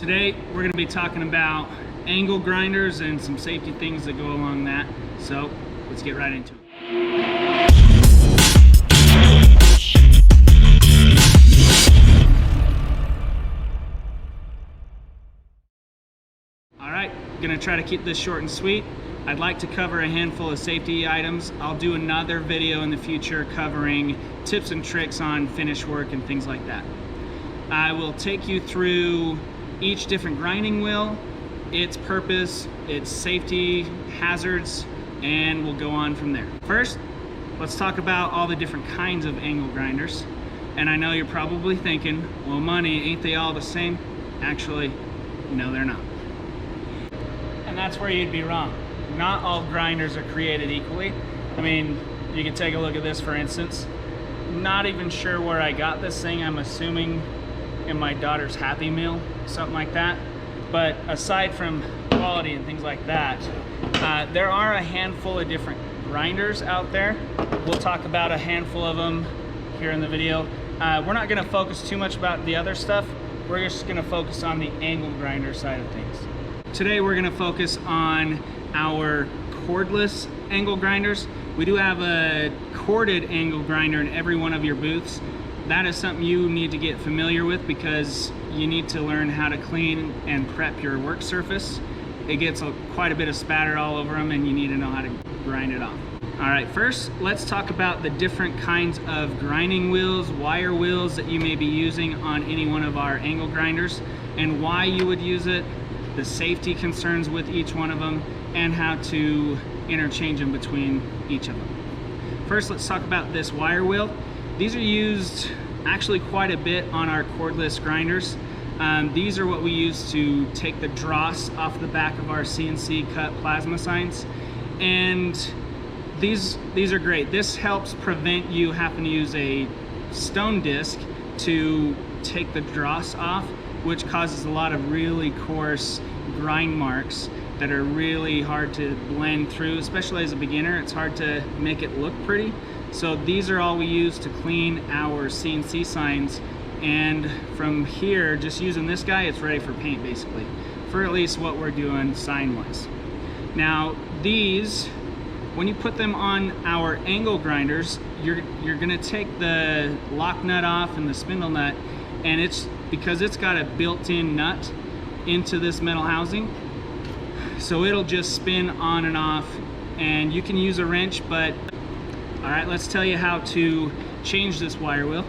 Today we're going to be talking about angle grinders and some safety things that go along that. So let's get right into it. Alright, going to try to keep this short and sweet. I'd like to cover a handful of safety items. I'll do another video in the future covering tips and tricks on finish work and things like that. I will take you through each different grinding wheel, its purpose, its safety hazards, and we'll go on from there. First, let's talk about all the different kinds of angle grinders. And I know you're probably thinking, well, money, ain't they all the same? Actually, no, they're not. And that's where you'd be wrong. Not all grinders are created equally. I mean, you can take a look at this, for instance. Not even sure where I got this thing. I'm assuming in my daughter's Happy Meal, something like that. But aside from quality and things like that, there are a handful of different grinders out there. We'll talk about a handful of them here in the video. We're not going to focus too much about the other stuff. We're just going to focus on the angle grinder side of things. Today we're going to focus on our cordless angle grinders. We do have a corded angle grinder in every one of your booths. That is something you need to get familiar with because you need to learn how to clean and prep your work surface. It gets quite a bit of spatter all over them and you need to know how to grind it off. All right, first let's talk about the different kinds of grinding wheels, wire wheels that you may be using on any one of our angle grinders and why you would use it, the safety concerns with each one of them, and how to interchange them between each of them. First, let's talk about this wire wheel. These are used actually quite a bit on our cordless grinders. These are what we use to take the dross off the back of our CNC cut plasma signs. And these are great. This helps prevent you having to use a stone disc to take the dross off, which causes a lot of really coarse grind marks that are really hard to blend through, especially as a beginner. It's hard to make it look pretty. So these are all we use to clean our CNC signs, and from here, just using this guy, it's ready for paint basically, for at least what we're doing sign-wise. Now these, when you put them on our angle grinders, you're gonna take the lock nut off and the spindle nut, and it's because it's got a built-in nut into this metal housing, so it'll just spin on and off, and you can use a wrench. But all right, let's tell you how to change this wire wheel.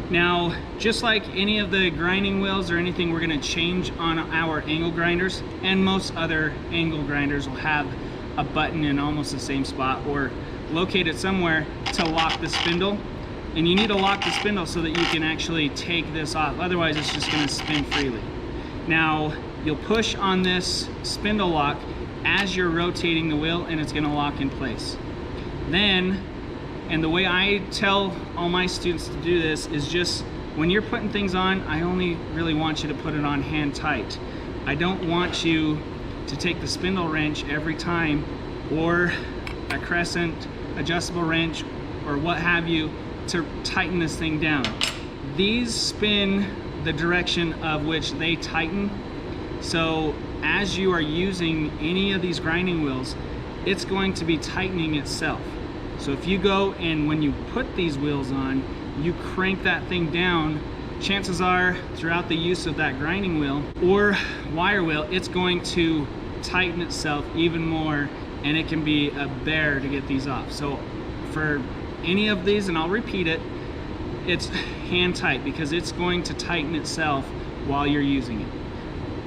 Now, just like any of the grinding wheels or anything we're going to change on our angle grinders, and most other angle grinders will have a button in almost the same spot or locate it somewhere to lock the spindle. And you need to lock the spindle so that you can actually take this off. Otherwise, it's just going to spin freely. Now, you'll push on this spindle lock as you're rotating the wheel, and it's going to lock in place. Then, and the way I tell all my students to do this is just when you're putting things on, I only really want you to put it on hand tight. I don't want you to take the spindle wrench every time, or a crescent adjustable wrench, or what have you, to tighten this thing down. These spin the direction of which they tighten. So as you are using any of these grinding wheels, it's going to be tightening itself. So if you go and when you put these wheels on, you crank that thing down, chances are throughout the use of that grinding wheel or wire wheel, it's going to tighten itself even more, and it can be a bear to get these off. So for any of these, and I'll repeat it, it's hand tight because it's going to tighten itself while you're using it.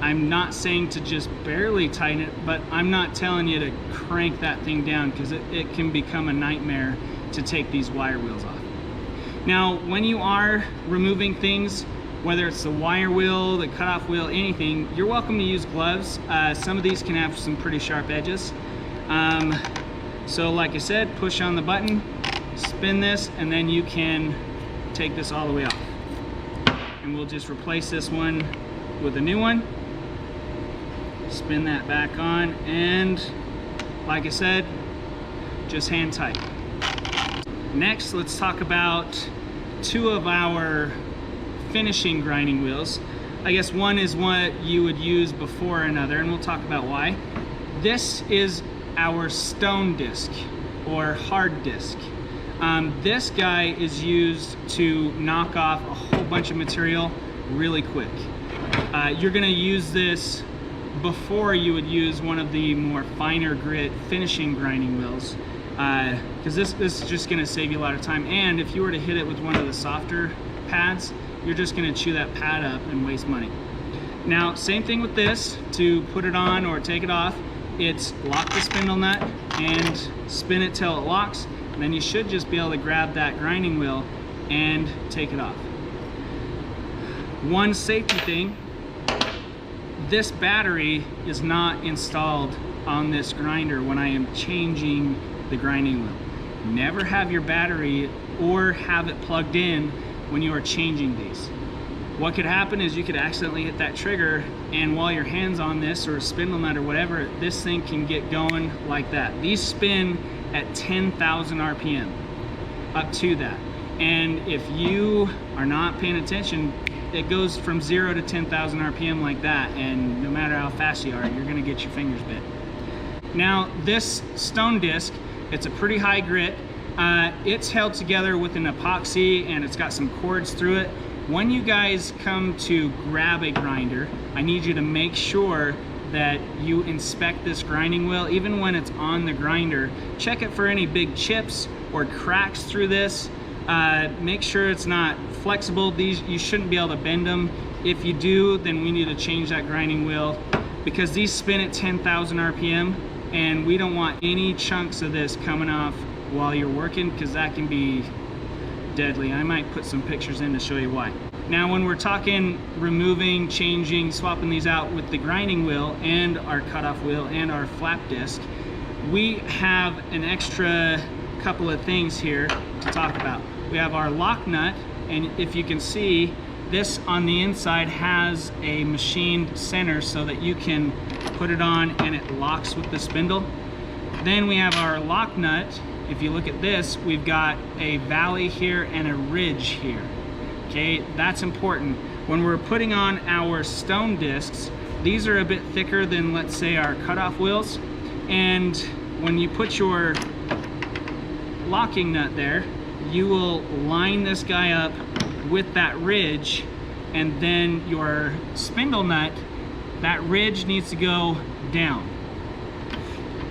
I'm not saying to just barely tighten it, but I'm not telling you to crank that thing down because it can become a nightmare to take these wire wheels off. Now, when you are removing things, whether it's the wire wheel, the cutoff wheel, anything, you're welcome to use gloves. Some of these can have some pretty sharp edges. So like I said, push on the button, spin this, and then you can take this all the way off. And we'll just replace this one with a new one. Spin that back on, and like I said, just hand tight. Next, let's talk about two of our finishing grinding wheels. I guess one is what you would use before another, and we'll talk about why. This is our stone disc or hard disc. This guy is used to knock off a whole bunch of material really quick. You're gonna use this before you would use one of the more finer grit finishing grinding wheels, because this is just gonna save you a lot of time. And if you were to hit it with one of the softer pads, you're just gonna chew that pad up and waste money. Now, same thing with this. To put it on or take it off, it's lock the spindle nut and spin it till it locks, and then you should just be able to grab that grinding wheel and take it off. One safety thing, this battery is not installed on this grinder when I am changing the grinding wheel. Never have your battery or have it plugged in when you are changing these. What could happen is you could accidentally hit that trigger, and while your hand's on this or a spindle nut or whatever, this thing can get going like that. These spin at 10,000 RPM, up to that. And if you are not paying attention, it goes from 0 to 10,000 RPM like that, and no matter how fast you are, you're gonna get your fingers bit. Now, this stone disc, it's a pretty high grit. It's held together with an epoxy, and it's got some cords through it. When you guys come to grab a grinder, I need you to make sure that you inspect this grinding wheel. Even when it's on the grinder, check it for any big chips or cracks through this. Make sure it's not flexible. These, you shouldn't be able to bend them. If you do, then we need to change that grinding wheel, because these spin at 10,000 RPM, and we don't want any chunks of this coming off while you're working, because that can be deadly. I might put some pictures in to show you why. Now, when we're talking removing, changing, swapping these out with the grinding wheel and our cutoff wheel and our flap disc, we have an extra couple of things here to talk about. We have our lock nut, and if you can see, this on the inside has a machined center so that you can put it on and it locks with the spindle. Then we have our lock nut. If you look at this, we've got a valley here and a ridge here. Okay, that's important. When we're putting on our stone discs, these are a bit thicker than, let's say, our cutoff wheels. And when you put your locking nut there, you will line this guy up with that ridge, and then your spindle nut, that ridge needs to go down.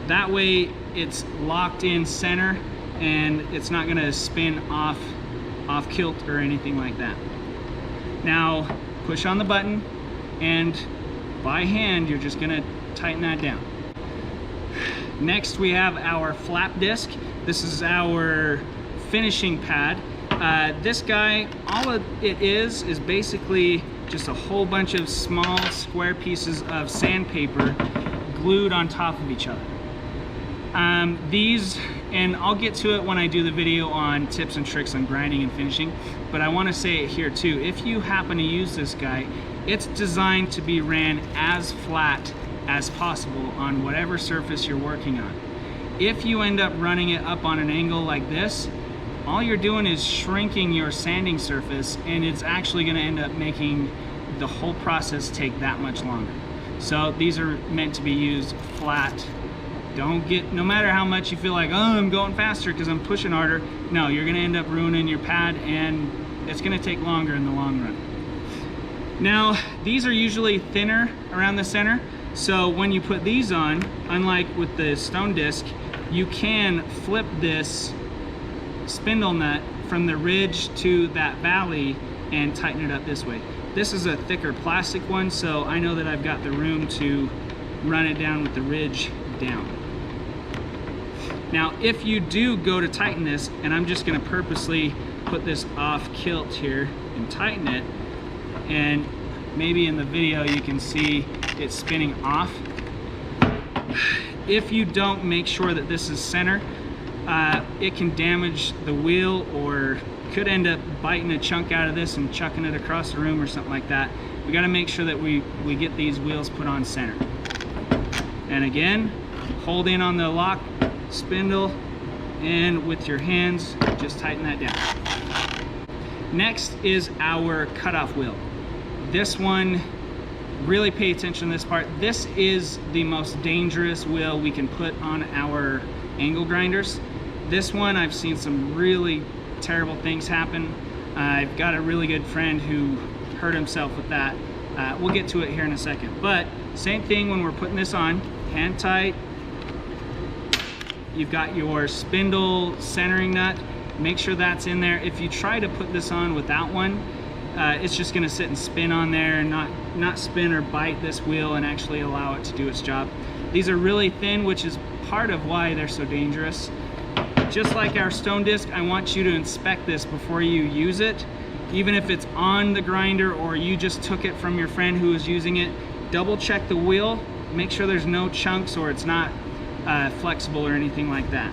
That way it's locked in center and it's not gonna spin off kilt or anything like that. Now push on the button, and by hand you're just gonna tighten that down. Next we have our flap disc. This is our finishing pad. This guy, all it is basically just a whole bunch of small square pieces of sandpaper glued on top of each other. These, and I'll get to it when I do the video on tips and tricks on grinding and finishing, but I want to say it here too. If you happen to use this guy, it's designed to be ran as flat as possible on whatever surface you're working on. If you end up running it up on an angle like this, all you're doing is shrinking your sanding surface, and it's actually going to end up making the whole process take that much longer. So these are meant to be used flat. Don't get, no matter how much you feel like, oh, I'm going faster because I'm pushing harder, no, you're going to end up ruining your pad, and it's going to take longer in the long run. Now, these are usually thinner around the center, so when you put these on, unlike with the stone disc, you can flip this spindle nut from the ridge to that valley and tighten it up this way. This is a thicker plastic one, so I know that I've got the room to run it down with the ridge down. Now, if you do go to tighten this, and I'm just going to purposely put this off kilt here and tighten it, and maybe in the video you can see it spinning off. If you don't make sure that this is center, it can damage the wheel, or could end up biting a chunk out of this and chucking it across the room or something like that. We got to make sure that we get these wheels put on center. And again, hold in on the lock spindle, and with your hands just tighten that down. Next is our cutoff wheel. This one, really pay attention to this part. This is the most dangerous wheel we can put on our angle grinders. This one, I've seen some really terrible things happen. I've got a really good friend who hurt himself with that. We'll get to it here in a second. But same thing when we're putting this on, hand tight. You've got your spindle centering nut. Make sure that's in there. If you try to put this on without one, it's just gonna sit and spin on there and not spin or bite this wheel and actually allow it to do its job. These are really thin, which is part of why they're so dangerous. Just like our stone disc, I want you to inspect this before you use it. Even if it's on the grinder or you just took it from your friend who was using it, double check the wheel, make sure there's no chunks or it's not flexible or anything like that.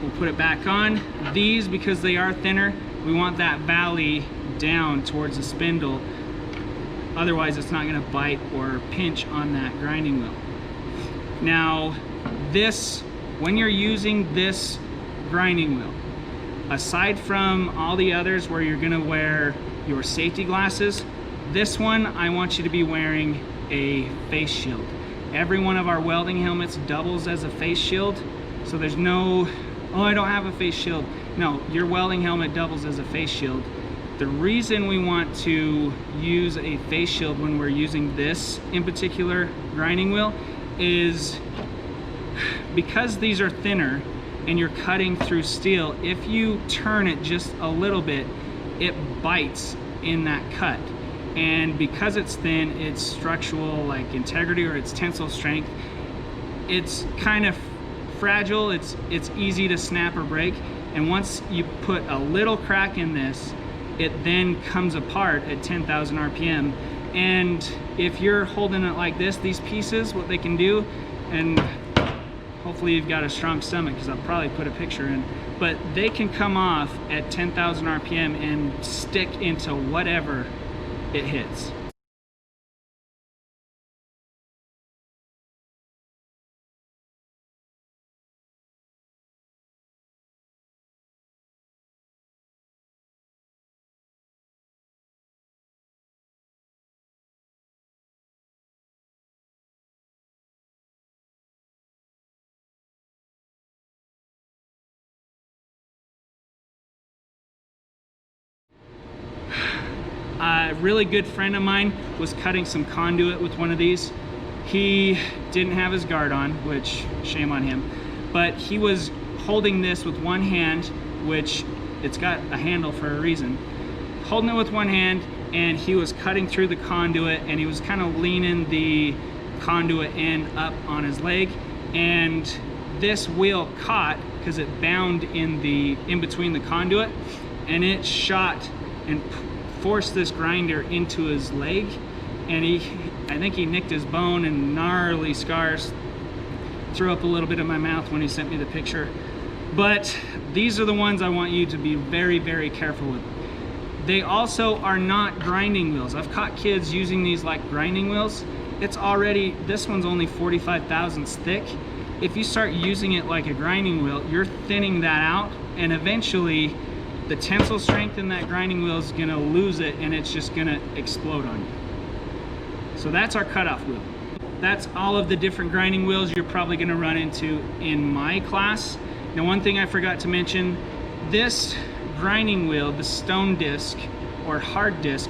We'll put it back on. These, because they are thinner, we want that valley down towards the spindle. Otherwise it's not gonna bite or pinch on that grinding wheel. Now this, when you're using this grinding wheel, aside from all the others where you're gonna wear your safety glasses, this one I want you to be wearing a face shield. Every one of our welding helmets doubles as a face shield, so there's no, oh, I don't have a face shield. No, your welding helmet doubles as a face shield. The reason we want to use a face shield when we're using this in particular grinding wheel is because these are thinner and you're cutting through steel. If you turn it just a little bit, it bites in that cut. And because it's thin, its structural like integrity or its tensile strength, it's kind of fragile, it's easy to snap or break. And once you put a little crack in this, it then comes apart at 10,000 RPM. And if you're holding it like this, these pieces, what they can do, and hopefully you've got a strong stomach because I'll probably put a picture in, but they can come off at 10,000 RPM and stick into whatever it hits. A really good friend of mine was cutting some conduit with one of these. He didn't have his guard on, which shame on him, but he was holding this with one hand, which it's got a handle for a reason. Holding it with one hand, and he was cutting through the conduit, and he was kind of leaning the conduit end up on his leg, and this wheel caught because it bound in between the conduit, and it shot and forced this grinder into his leg, and I think he nicked his bone and gnarly scars. Threw up a little bit in my mouth when he sent me the picture. But these are the ones I want you to be very, very careful with. They also are not grinding wheels. I've caught kids using these like grinding wheels. It's already, this one's only 45 thousandths thick. If you start using it like a grinding wheel, you're thinning that out, and eventually the tensile strength in that grinding wheel is gonna lose it, and it's just gonna explode on you. So that's our cutoff wheel. That's all of the different grinding wheels you're probably gonna run into in my class. Now, one thing I forgot to mention, this grinding wheel, the stone disc or hard disc,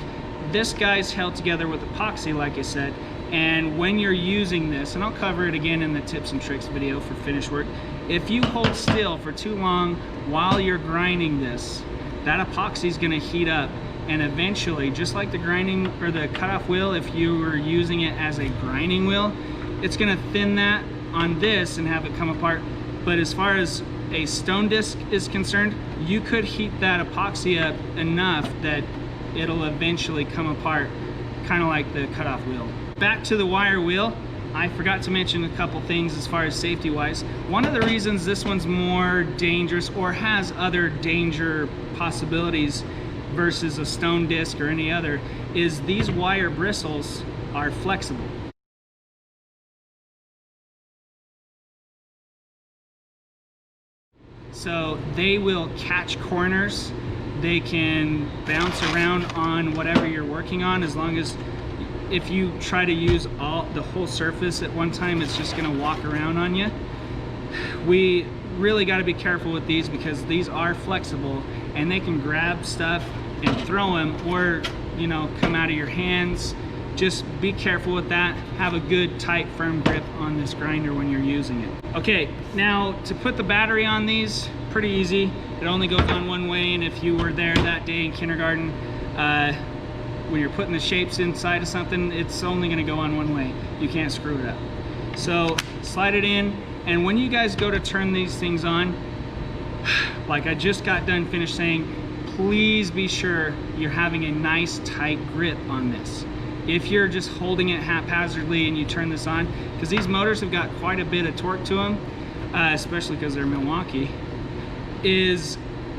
this guy's held together with epoxy, like I said, and when you're using this, and I'll cover it again in the tips and tricks video for finish work, if you hold still for too long while you're grinding this, that epoxy is going to heat up, and eventually, just like the grinding or the cutoff wheel, if you were using it as a grinding wheel, it's going to thin that on this and have it come apart. But as far as a stone disc is concerned, you could heat that epoxy up enough that it'll eventually come apart, kind of like the cutoff wheel. Back to the wire wheel, I forgot to mention a couple things as far as safety wise. One of the reasons this one's more dangerous or has other danger possibilities versus a stone disc or any other is these wire bristles are flexible. So they will catch corners They can bounce around on whatever you're working on, as long as if you try to use the whole surface at one time, it's just gonna walk around on you. We really got to be careful with these because these are flexible and they can grab stuff and throw them, or you know, come out of your hands. Just be careful with that. Have a good tight firm grip on this grinder when you're using it. Okay, now to put the battery on these, pretty easy. It only goes on one way, and if you were there that day in kindergarten when you're putting the shapes inside of something, it's only going to go on one way. You can't screw it up. So slide it in, and when you guys go to turn these things on, like I just got done finished saying, please be sure you're having a nice tight grip on this. If you're just holding it haphazardly and you turn this on, because these motors have got quite a bit of torque to them, especially because they're Milwaukee, is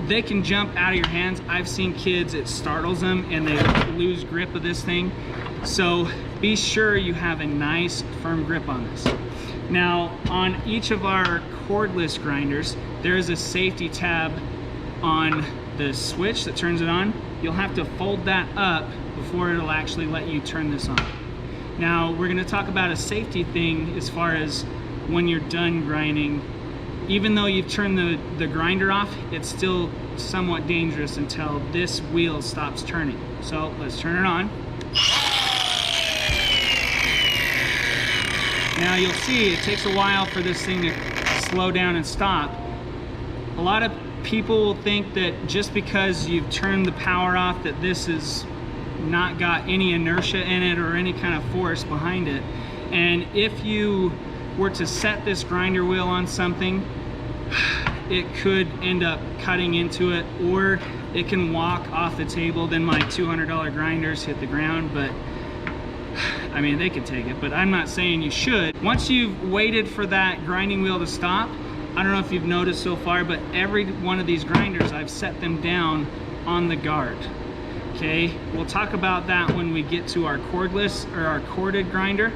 they can jump out of your hands. I've seen kids, it startles them and they lose grip of this thing. So be sure you have a nice firm grip on this. Now on each of our cordless grinders, there is a safety tab on the switch that turns it on. You'll have to fold that up before it'll actually let you turn this on. Now we're going to talk about a safety thing as far as when you're done grinding. Even though you've turned the grinder off, it's still somewhat dangerous until this wheel stops turning. So let's turn it on. Now you'll see it takes a while for this thing to slow down and stop. A lot of people will think that just because you've turned the power off that this is not got any inertia in it or any kind of force behind it. And if you were to set this grinder wheel on something, it could end up cutting into it, or it can walk off the table. Then my $200 grinders hit the ground, but I mean, they could take it, but I'm not saying you should. Once you've waited for that grinding wheel to stop, I don't know if you've noticed so far, but every one of these grinders, I've set them down on the guard. Okay, we'll talk about that when we get to our cordless or our corded grinder.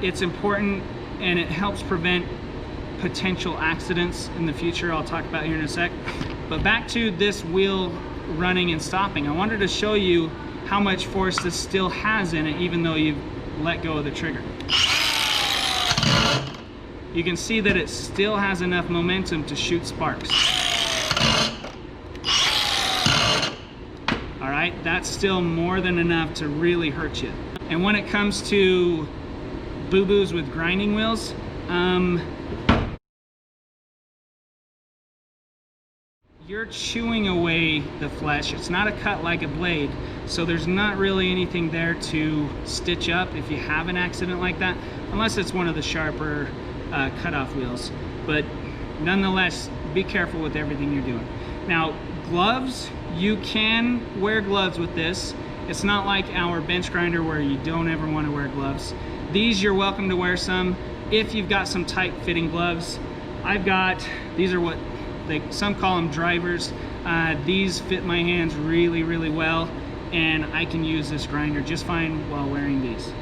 It's important and it helps prevent potential accidents in the future. I'll talk about here in a sec. But back to this wheel running and stopping. I wanted to show you how much force this still has in it, even though you've let go of the trigger. You can see that it still has enough momentum to shoot sparks. All right, that's still more than enough to really hurt you. And when it comes to boo-boos with grinding wheels, you're chewing away the flesh. It's not a cut like a blade, so there's not really anything there to stitch up if you have an accident like that, unless it's one of the sharper cutoff wheels. But nonetheless, be careful with everything you're doing. Now, gloves, you can wear gloves with this. It's not like our bench grinder where you don't ever want to wear gloves. These, you're welcome to wear some if you've got some tight fitting gloves. I've got, these are what some call them drivers. These fit my hands really, really well, and I can use this grinder just fine while wearing these.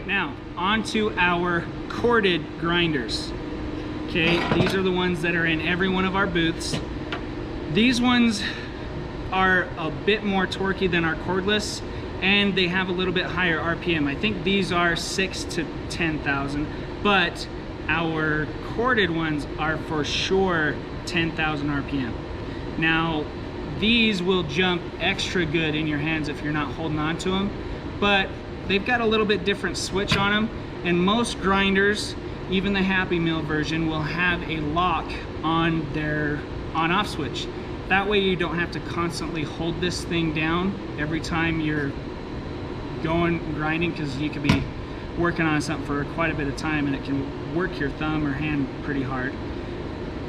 Now, on to our corded grinders. Okay, these are the ones that are in every one of our booths. These ones are a bit more torquey than our cordless, and they have a little bit higher RPM. I think these are 6,000 to 10,000, but our corded ones are for sure 10,000 RPM. Now, these will jump extra good in your hands if you're not holding on to them, but they've got a little bit different switch on them, and most grinders, even the Happy Meal version, will have a lock on their on-off switch. That way you don't have to constantly hold this thing down every time you're going grinding, because you could be working on something for quite a bit of time and it can work your thumb or hand pretty hard.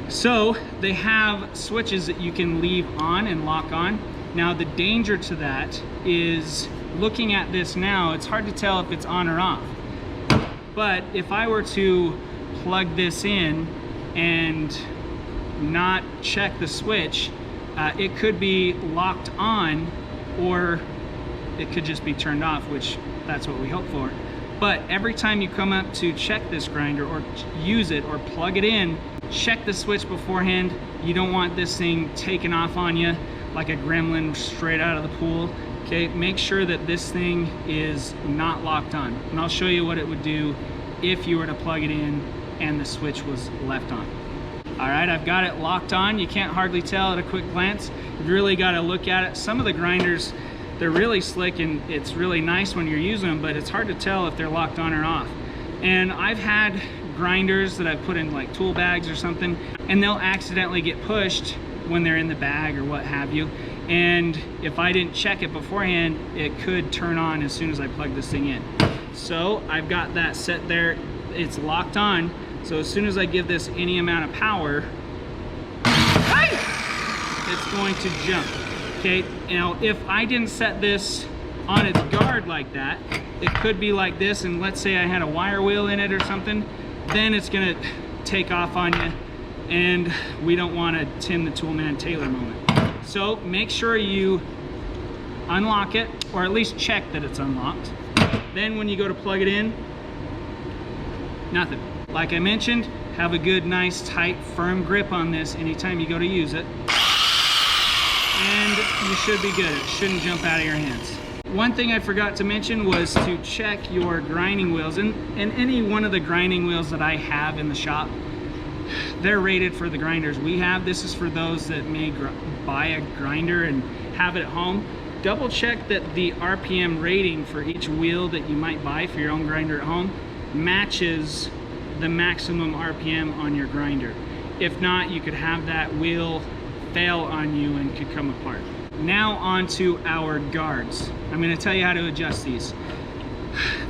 So they have switches that you can leave on and lock on. Now the danger to that is, looking at this now, it's hard to tell if it's on or off. But if I were to plug this in and not check the switch, it could be locked on, or it could just be turned off, which that's what we hope for. But every time you come up to check this grinder or use it or plug it in, check the switch beforehand. You don't want this thing taken off on you. like a gremlin straight out of the pool. Okay, make sure that this thing is not locked on. And I'll show you what it would do if you were to plug it in and the switch was left on. All right, I've got it locked on. You can't hardly tell at a quick glance. You've really got to look at it. Some of the grinders, they're really slick and it's really nice when you're using them, but it's hard to tell if they're locked on or off. And I've had grinders that I've put in like tool bags or something, and they'll accidentally get pushed when they're in the bag or what have you. And if I didn't check it beforehand, it could turn on as soon as I plug this thing in. So I've got that set there. It's locked on. So as soon as I give this any amount of power, it's going to jump. Okay, now if I didn't set this on its guard like that, it could be like this, and let's say I had a wire wheel in it or something, then it's gonna take off on you, and we don't want a Tim the Toolman Taylor moment. So make sure you unlock it, or at least check that it's unlocked. Then when you go to plug it in, nothing. Like I mentioned, have a good, nice, tight, firm grip on this anytime you go to use it. And you should be good. It shouldn't jump out of your hands. One thing I forgot to mention was to check your grinding wheels. And any one of the grinding wheels that I have in the shop, they're rated for the grinders we have. This is for those that may buy a grinder and have it at home. Double check that the RPM rating for each wheel that you might buy for your own grinder at home matches the maximum RPM on your grinder. If not, you could have that wheel fail on you and could come apart. Now onto our guards. I'm going to tell you how to adjust these.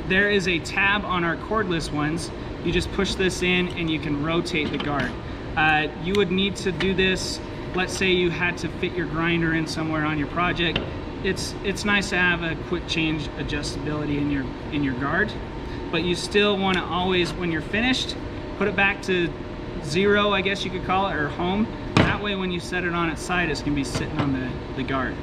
There is a tab on our cordless ones. You just push this in and you can rotate the guard. You would need to do this, let's say you had to fit your grinder in somewhere on your project. It's nice to have a quick change adjustability in your guard, but you still want to always, when you're finished, put it back to zero, I guess you could call it, or home. That way when you set it on its side, it's going to be sitting on the guard.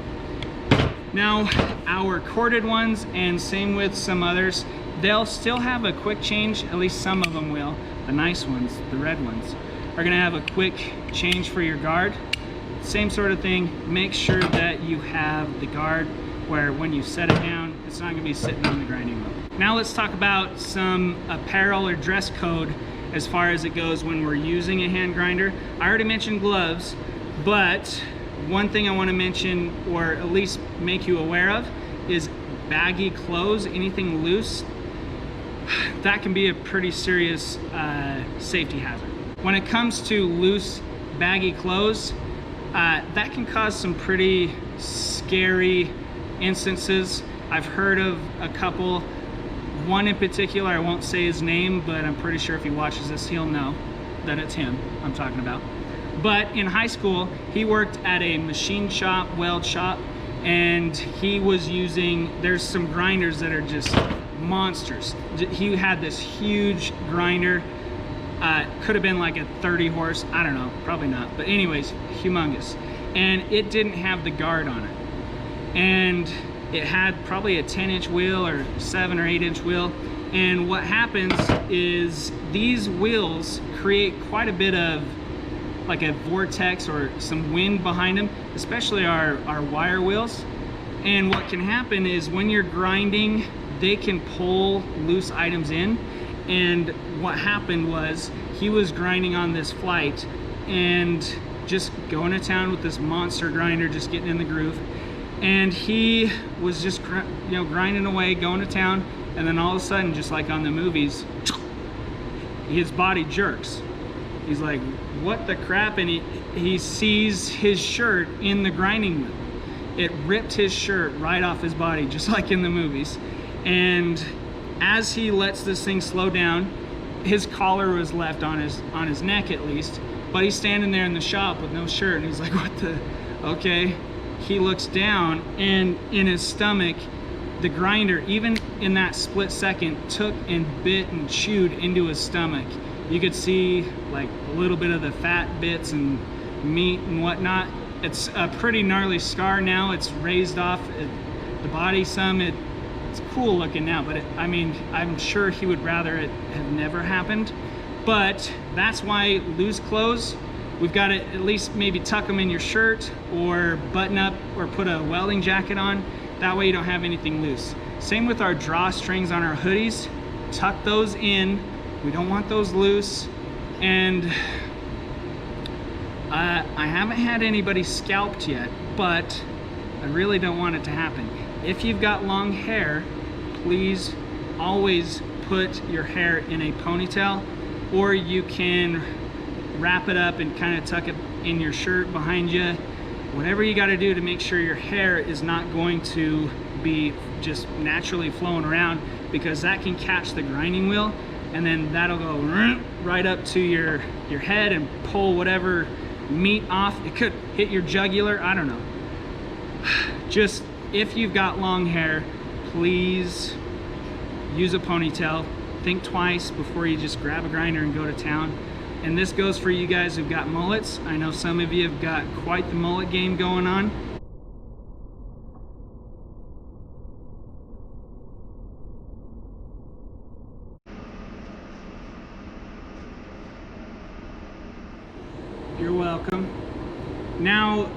Now, our corded ones, and same with some others, they'll still have a quick change, at least some of them will. The nice ones, the red ones, are going to have a quick change for your guard. Same sort of thing, make sure that you have the guard where when you set it down, it's not going to be sitting on the grinding wheel. Now let's talk about some apparel or dress code as far as it goes when we're using a hand grinder. I already mentioned gloves, but one thing I want to mention, or at least make you aware of, is baggy clothes, anything loose. That can be a pretty serious safety hazard. When it comes to loose, baggy clothes, that can cause some pretty scary instances. I've heard of a couple. One in particular, I won't say his name, but I'm pretty sure if he watches this, he'll know that it's him I'm talking about. But in high school, he worked at a machine shop, weld shop, and he was using, there's some grinders that are just monsters. He had this huge grinder, could have been like a 30 horse, I don't know, probably not, but anyways, humongous. And it didn't have the guard on it. And it had probably a 10-inch wheel or 7 or 8-inch wheel. And what happens is these wheels create quite a bit of like a vortex or some wind behind them, especially our wire wheels. And what can happen is when you're grinding, they can pull loose items in. And what happened was he was grinding on this flight and just going to town with this monster grinder, just getting in the groove. And he was just, grinding away, going to town, and then all of a sudden, just like on the movies, his body jerks. He's like, what the crap? And he sees his shirt in the grinding wheel. It ripped his shirt right off his body, just like in the movies. And as he lets this thing slow down, his collar was left on his neck at least, but he's standing there in the shop with no shirt, and he's like, what the, okay. He looks down, and in his stomach, the grinder, even in that split second, took and bit and chewed into his stomach. You could see like a little bit of the fat bits and meat and whatnot. It's a pretty gnarly scar now. It's raised off the body some. It's cool looking now, but I'm sure he would rather it have never happened. But that's why loose clothes, We've got to at least maybe tuck them in your shirt or button up or put a welding jacket on. That way you don't have anything loose. Same with our dross strings on our hoodies. Tuck those in. We don't want those loose. And I haven't had anybody scalped yet, but I really don't want it to happen. If you've got long hair, please always put your hair in a ponytail, or you can wrap it up and kind of tuck it in your shirt behind you. Whatever you got to do to make sure your hair is not going to be just naturally flowing around, because that can catch the grinding wheel and then that'll go right up to your head and pull whatever meat off. It could hit your jugular, I don't know. Just, if you've got long hair, please use a ponytail. Think twice before you just grab a grinder and go to town. And this goes for you guys who've got mullets. I know some of you have got quite the mullet game going on. You're welcome. Now,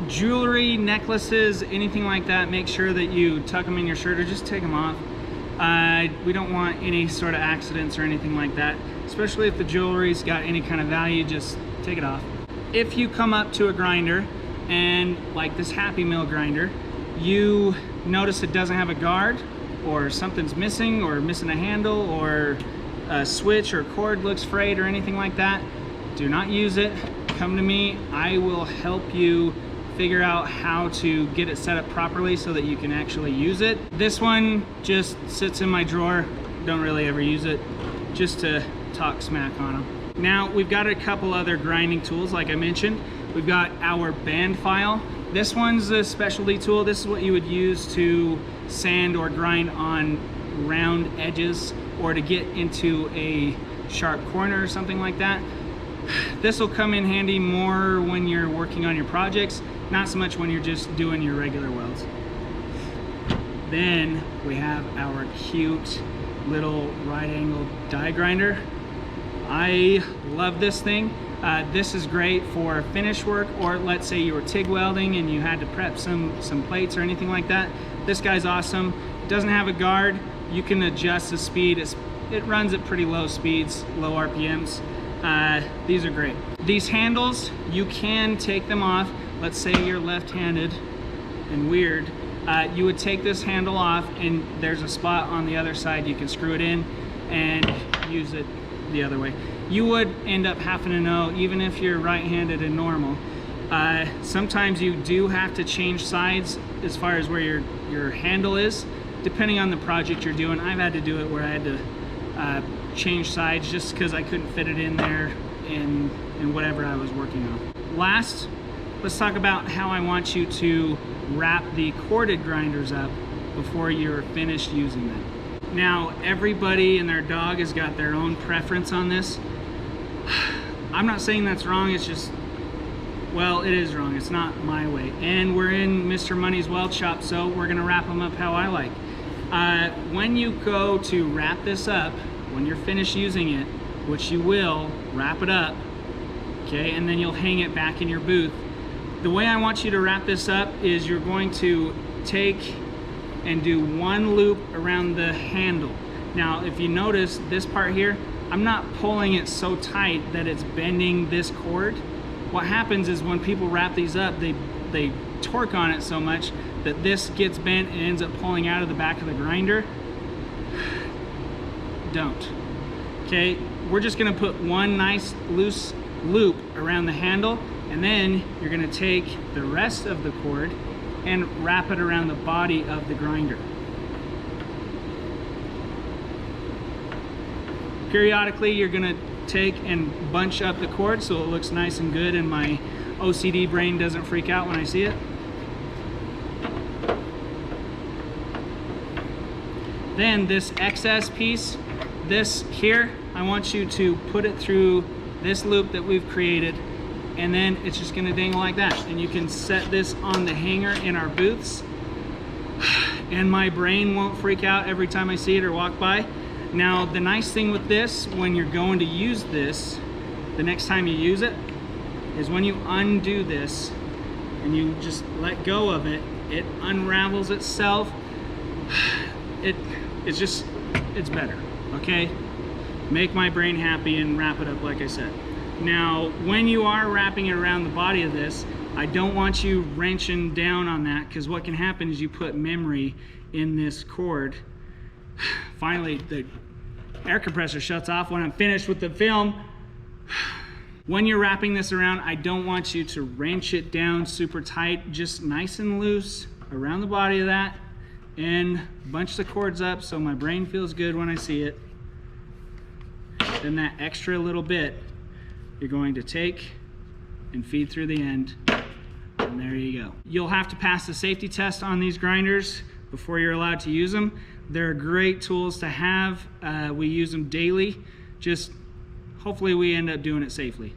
jewelry, necklaces, anything like that, make sure that you tuck them in your shirt or just take them off. We don't want any sort of accidents or anything like that, especially if the jewelry's got any kind of value. Just take it off. If you come up to a grinder and, like this Happy Meal grinder, you notice it doesn't have a guard, or something's missing, or missing a handle, or a switch or cord looks frayed or anything like that, do not use it. Come to me. I will help you figure out how to get it set up properly so that you can actually use it. This one just sits in my drawer. Don't really ever use it, just to talk smack on them. Now, we've got a couple other grinding tools, like I mentioned. We've got our band file. This one's a specialty tool. This is what you would use to sand or grind on round edges, or to get into a sharp corner or something like that. This will come in handy more when you're working on your projects, not so much when you're just doing your regular welds. Then we have our cute little right angle die grinder. I love this thing. This is great for finish work, or let's say you were TIG welding and you had to prep some plates or anything like that. This guy's awesome. It doesn't have a guard. You can adjust the speed. It runs at pretty low speeds, low RPMs. These are great. These handles, you can take them off. Let's say you're left-handed and weird. You would take this handle off, and there's a spot on the other side. You can screw it in and use it the other way. You would end up having to know, even if you're right-handed and normal, sometimes you do have to change sides as far as where your handle is, depending on the project you're doing. I've had to do it where I had to change sides just because I couldn't fit it in there in whatever I was working on. Last, let's talk about how I want you to wrap the corded grinders up before you're finished using them. Now, everybody and their dog has got their own preference on this. I'm not saying that's wrong, it's just, well, it is wrong. It's not my way. And we're in Mr. Money's weld shop, so we're gonna wrap them up how I like. When you go to wrap this up, when you're finished using it, which you will, wrap it up, okay, and then you'll hang it back in your booth. The way I want you to wrap this up is you're going to take and do one loop around the handle. Now, if you notice this part here, I'm not pulling it so tight that it's bending this cord. What happens is when people wrap these up, they torque on it so much that this gets bent and ends up pulling out of the back of the grinder. Don't. Okay, we're just gonna put one nice loose loop around the handle, and then you're gonna take the rest of the cord and wrap it around the body of the grinder. Periodically, you're gonna take and bunch up the cord so it looks nice and good and my OCD brain doesn't freak out when I see it. Then this excess piece, this here, I want you to put it through this loop that we've created, and then it's just gonna dangle like that. And you can set this on the hanger in our booths, and my brain won't freak out every time I see it or walk by. Now, the nice thing with this, when you're going to use this, the next time you use it, is when you undo this and you just let go of it, it unravels itself. It's better, okay? Make my brain happy and wrap it up like I said. Now, when you are wrapping it around the body of this, I don't want you wrenching down on that, because what can happen is you put memory in this cord. Finally, the air compressor shuts off when I'm finished with the film. When you're wrapping this around, I don't want you to wrench it down super tight, just nice and loose around the body of that, and bunch the cords up so my brain feels good when I see it. Then that extra little bit, you're going to take and feed through the end, and there you go. You'll have to pass the safety test on these grinders before you're allowed to use them. They're great tools to have. We use them daily. Just hopefully we end up doing it safely.